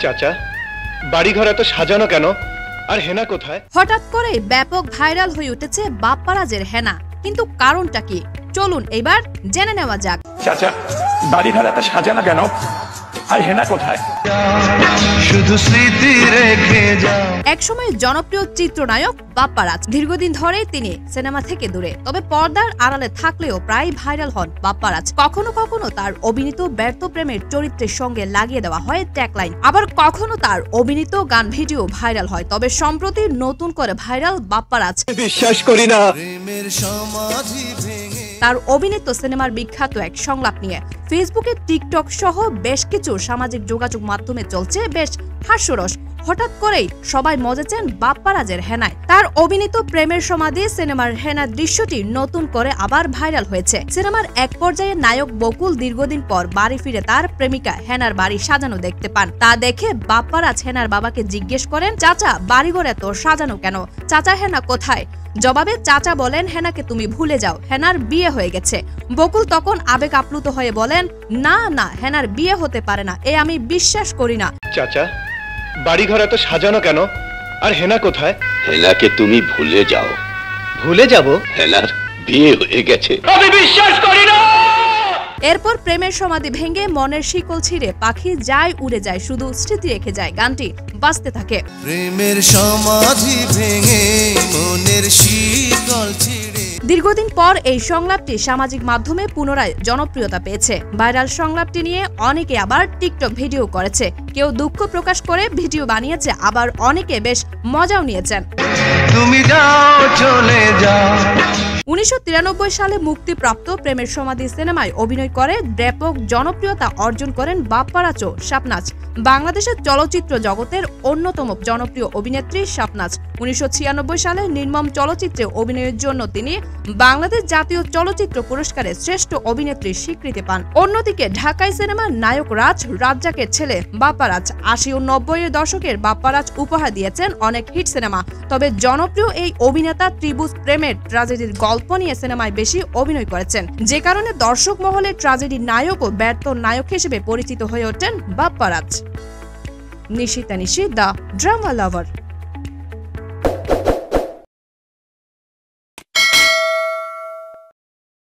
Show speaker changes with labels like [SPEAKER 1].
[SPEAKER 1] চাচা, বাড়িঘর এত সাজানো কেন? আর হেনা কোথায়?
[SPEAKER 2] হঠাৎ করে ব্যাপক ভাইরাল হয়ে উঠেছে বাপ্পারাজের হেনা, কিন্তু কারণটা কি? চলুন এবার জেনে নেওয়া যাক।
[SPEAKER 3] চাচা, বাড়িঘর এত সাজানো কেন? আর হেনা কোথায়?
[SPEAKER 4] শুধু স্মৃতি রেখে যাও।
[SPEAKER 2] একসময় জনপ্রিয় চিত্রনায়ক বাপ্পারাজ, দীর্ঘদিন ধরেই তিনি সিনেমা থেকে দূরে, তবে পর্দার আড়ালে থাকলেও প্রায় ভাইরাল হন বাপ্পারাজ। কখনো কখনো তার অভিনীত ব্যর্থ প্রেমের চরিত্রের সঙ্গে লাগিয়ে দেওয়া হয় ট্যাগলাইন, আবার কখনো তার অভিনীত গান ভিডিও ভাইরাল হয়। তবে সম্প্রতি নতুন করে ভাইরাল বাপ্পারাজ।
[SPEAKER 1] বিশ্বাস করি না।
[SPEAKER 2] তার অভিনীত সিনেমার বিখ্যাত এক সংলাপ নিয়ে ফেসবুকে, টিকটক সহ বেশ কিছু সামাজিক যোগাযোগ মাধ্যমে চলছে বেশ হাস্যরস। হঠাৎ করেই সবাই মজেছেন বাপ্পারাজের হেনায়। তার অভিনীত প্রেমের সমাধি সিনেমার হেনার দৃশ্যটি নতুন করে আবার ভাইরাল হয়েছে। সিনেমার এক পর্যায়ে নায়ক বকুল দীর্ঘদিন পর বাড়ি ফিরে তার প্রেমিকা হেনার বাড়ি সাজানো দেখতে পান। তা দেখে বাপ্পারাজ হেনার বাবাকে জিজ্ঞেস করেন, চাচা, বাড়িঘর এত সাজানো কেন? চাচা, হেনা কোথায়? জবাবে চাচা বলেন, হেনাকে তুমি ভুলে যাও, হেনার বিয়ে হয়ে গেছে। বকুল তখন আবেগ আপ্লুত হয়ে বলেন, না না, হেনার বিয়ে হতে পারে না, এ আমি বিশ্বাস করি না।
[SPEAKER 1] চাচা, বাড়িঘর এত সাজানো কেন? আর হেনা কোথায়?
[SPEAKER 5] হেনাকে তুমি ভুলে যাও।
[SPEAKER 1] ভুলে যাব?
[SPEAKER 5] হেনার বিয়ে হয়ে গেছে।
[SPEAKER 3] আমি বিশ্বাস করি না।
[SPEAKER 2] এরপর প্রেমের সমাধি ভেঙে মনের শিকল ছিঁড়ে পাখি যায় উড়ে যায়, শুধু স্মৃতি রেখে যায় গানটি বাজতে থাকে।
[SPEAKER 4] প্রেমের সমাধি ভেঙে মনের শিকল ছিঁড়ে।
[SPEAKER 2] দীর্ঘদিন পর এই সংলাপটি সামাজিক মাধ্যমে পুনরায় জনপ্রিয়তা পেয়েছে। ভাইরাল সংলাপটি নিয়ে অনেকে আবার টিকটক ভিডিও করেছে, কেউ দুঃখ প্রকাশ করে ভিডিও বানিয়েছে, আবার অনেকে বেশ মজাও নিয়েছেন।
[SPEAKER 4] তুমি যাও, চলে যাও।
[SPEAKER 2] 1993 সালে মুক্তিপ্রাপ্ত প্রেমের সমাধি সিনেমায় অভিনয় করে ব্যাপক জনপ্রিয়তা অর্জন করেন বাপ্পারাজ ও শাবনাজ। বাংলাদেশের চলচ্চিত্র জগতের অন্যতম জনপ্রিয় অভিনেত্রী শাবনাজ 1996 সালে নির্মম চলচ্চিত্রে অভিনয়ের জন্য তিনি বাংলাদেশ জাতীয় চলচ্চিত্র পুরস্কারে শ্রেষ্ঠ অভিনেত্রীর স্বীকৃতি পান। অন্যদিকে ঢাকাই সিনেমার নায়ক রাজ্জাকের ছেলে বাপ্পারাজ। 80 ও 90 এর দশকের বাপ্পারাজ উপহার দিয়েছেন অনেক হিট সিনেমা। তবে জনপ্রিয় এই অভিনেতা ত্রিভুজ প্রেমের ট্র্যাজেডির গল্প নিয়ে সিনেমায় বেশি অভিনয় করেছেন, যে কারণে দর্শক মহলে ট্র্যাজেডির নায়ক ও ব্যর্থ নায়ক হিসেবে পরিচিত হয়ে ওঠেন বাপ্পারাজ। নিশিতা নিশি, দ্য ড্রামা লাভার।